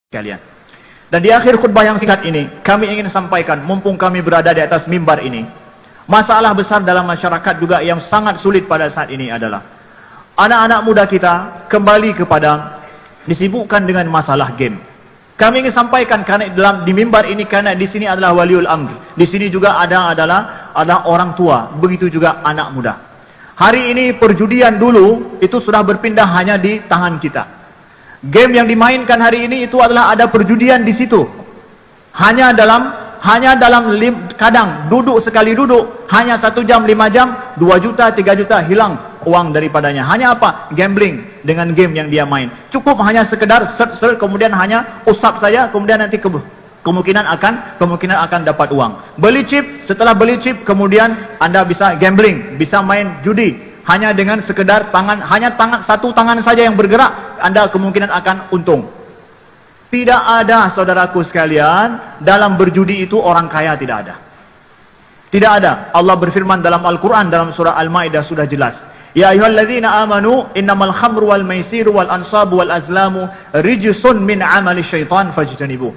Kalian. Dan di akhir khutbah yang singkat ini, kami ingin sampaikan, mumpung kami berada di atas mimbar ini, masalah besar dalam masyarakat juga yang sangat sulit pada saat ini adalah anak-anak muda kita kembali kepada disibukkan dengan masalah game. Kami ingin sampaikan karena di mimbar ini, karena di sini adalah waliul amr, di sini juga adalah orang tua, begitu juga anak muda. Hari ini perjudian dulu itu sudah berpindah hanya di tangan kita. Game yang dimainkan hari ini itu adalah ada perjudian di situ. Hanya dalam kadang sekali duduk hanya 1 jam, 5 jam, 2 juta, 3 juta hilang uang daripadanya. Hanya apa? Gambling dengan game yang dia main. Cukup hanya sekedar search, kemudian hanya usap saja, kemudian nanti kemungkinan akan dapat uang. Beli chip, setelah beli chip kemudian Anda bisa gambling, bisa main judi. Hanya dengan sekedar satu tangan saja yang bergerak, Anda kemungkinan akan untung. Tidak ada, saudaraku sekalian, dalam berjudi itu orang kaya, tidak ada. Tidak ada. Allah berfirman dalam Al-Quran, dalam surah Al-Ma'idah sudah jelas. Ya ayyuhalladzina amanu innamal khamru wal maisiru wal ansabu wal azlamu rijsun min amali syaitan fajtanibuh.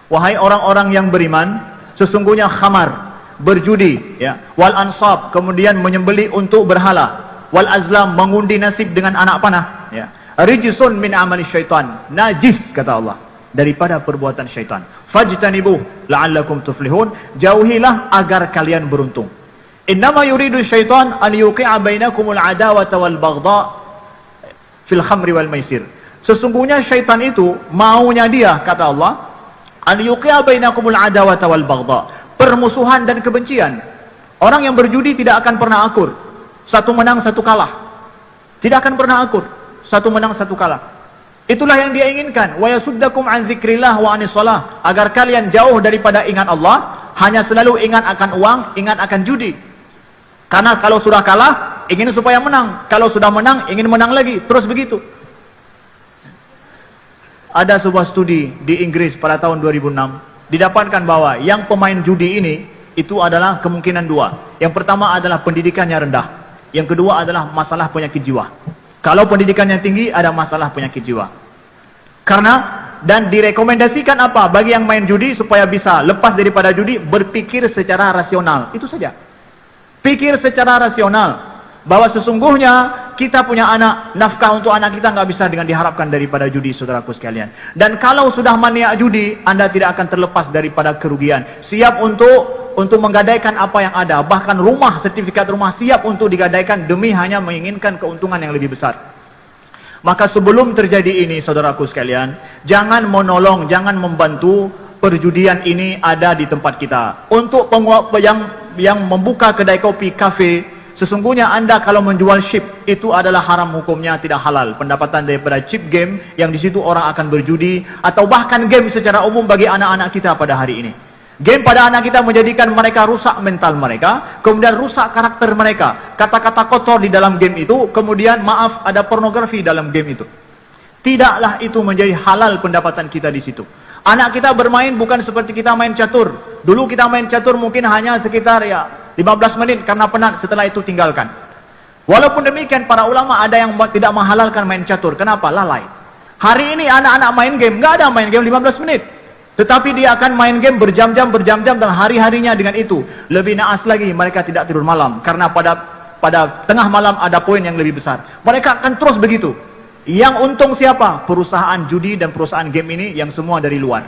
Wahai orang-orang yang beriman, sesungguhnya khamar, berjudi, ya, wal ansab, kemudian menyembelih untuk berhala, wal azlam, mengundi nasib dengan anak panah, ya, rijsun min amali syaitan, najis kata Allah daripada perbuatan syaitan. Fajtanibuh la'allakum tuflihun, jauhilah agar kalian beruntung. Innama yuridu syaitan an yuqi'a bainakumul adawata wal baghdha fil khamri wal maisir. Sesungguhnya syaitan itu maunya dia, kata Allah, an yuqi'a bainakumul adawata wal baghdha, permusuhan dan kebencian. Orang yang berjudi tidak akan pernah akur. Satu menang, satu kalah. Tidak akan pernah akur. Satu menang, satu kalah. Itulah yang dia inginkan. Wa yasuddakum an dzikrillah wa anis shalah. Agar kalian jauh daripada ingat Allah, hanya selalu ingat akan uang, ingat akan judi. Karena kalau sudah kalah, ingin supaya menang. Kalau sudah menang, ingin menang lagi. Terus begitu. Ada sebuah studi di Inggris pada tahun 2006. Didapatkan bahwa yang pemain judi ini itu adalah kemungkinan dua. Yang pertama adalah pendidikannya rendah. Yang kedua adalah masalah penyakit jiwa. Kalau pendidikannya tinggi, ada masalah penyakit jiwa. Dan direkomendasikan apa? Bagi yang main judi supaya bisa lepas daripada judi, berpikir secara rasional. Itu saja. Pikir secara rasional. Bahwa sesungguhnya kita punya anak, nafkah untuk anak kita nggak bisa dengan diharapkan daripada judi, saudaraku sekalian. Dan kalau sudah maniak judi, Anda tidak akan terlepas daripada kerugian. Siap untuk menggadaikan apa yang ada, bahkan rumah, sertifikat rumah siap untuk digadaikan demi hanya menginginkan keuntungan yang lebih besar. Maka sebelum terjadi ini, saudaraku sekalian, jangan menolong, jangan membantu perjudian ini ada di tempat kita. Untuk yang membuka kedai kopi, kafe, sesungguhnya Anda kalau menjual chip itu adalah haram hukumnya, tidak halal. Pendapatan daripada chip game yang di situ orang akan berjudi, atau bahkan game secara umum bagi anak-anak kita pada hari ini. Game pada anak kita menjadikan mereka rusak mental mereka, kemudian rusak karakter mereka. Kata-kata kotor di dalam game itu, kemudian maaf ada pornografi dalam game itu. Tidaklah itu menjadi halal pendapatan kita di situ. Anak kita bermain bukan seperti kita main catur. Dulu kita main catur mungkin hanya sekitar 15 menit karena penat, setelah itu tinggalkan. Walaupun demikian para ulama ada yang tidak menghalalkan main catur. Kenapa? Lalai. Hari ini anak-anak main game, nggak ada main game 15 menit. Tetapi dia akan main game berjam-jam dan hari-harinya dengan itu. Lebih naas lagi, mereka tidak tidur malam. Karena pada tengah malam ada poin yang lebih besar. Mereka akan terus begitu. Yang untung siapa? Perusahaan judi dan perusahaan game ini yang semua dari luar.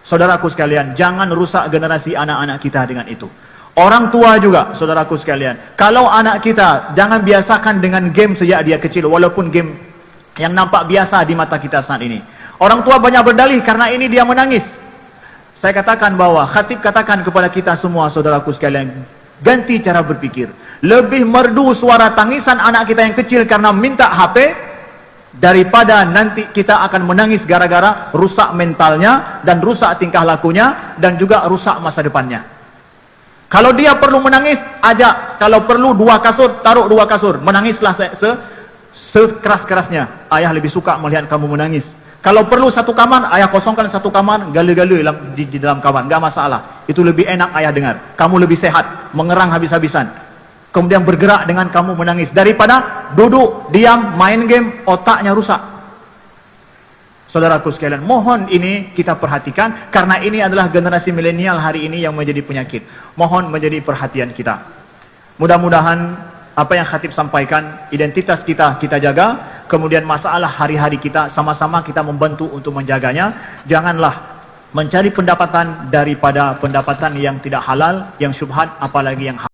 Saudaraku sekalian, jangan rusak generasi anak-anak kita dengan itu. Orang tua juga, saudaraku sekalian. Kalau anak kita, jangan biasakan dengan game sejak dia kecil, walaupun game yang nampak biasa di mata kita saat ini. Orang tua banyak berdalih karena ini dia menangis. Saya katakan bahwa khatib katakan kepada kita semua, saudaraku sekalian, ganti cara berpikir. Lebih merdu suara tangisan anak kita yang kecil karena minta HP, daripada nanti kita akan menangis gara-gara rusak mentalnya dan rusak tingkah lakunya dan juga rusak masa depannya. Kalau dia perlu menangis, ajak. Kalau perlu 2 kasur, taruh 2 kasur. Menangislah sekeras-kerasnya. Ayah lebih suka melihat kamu menangis. Kalau perlu 1 kamar, ayah kosongkan 1 kamar, gale-gale di dalam kamar, nggak masalah. Itu lebih enak ayah dengar. Kamu lebih sehat, mengerang habis-habisan. Kemudian bergerak dengan kamu menangis, daripada duduk, diam, main game, otaknya rusak. Saudaraku sekalian, mohon ini kita perhatikan karena ini adalah generasi milenial hari ini yang menjadi penyakit. Mohon menjadi perhatian kita. Mudah-mudahan apa yang khatib sampaikan, identitas kita jaga, kemudian masalah hari-hari kita sama-sama kita membantu untuk menjaganya. Janganlah mencari pendapatan daripada pendapatan yang tidak halal, yang syubhat, apalagi yang halal.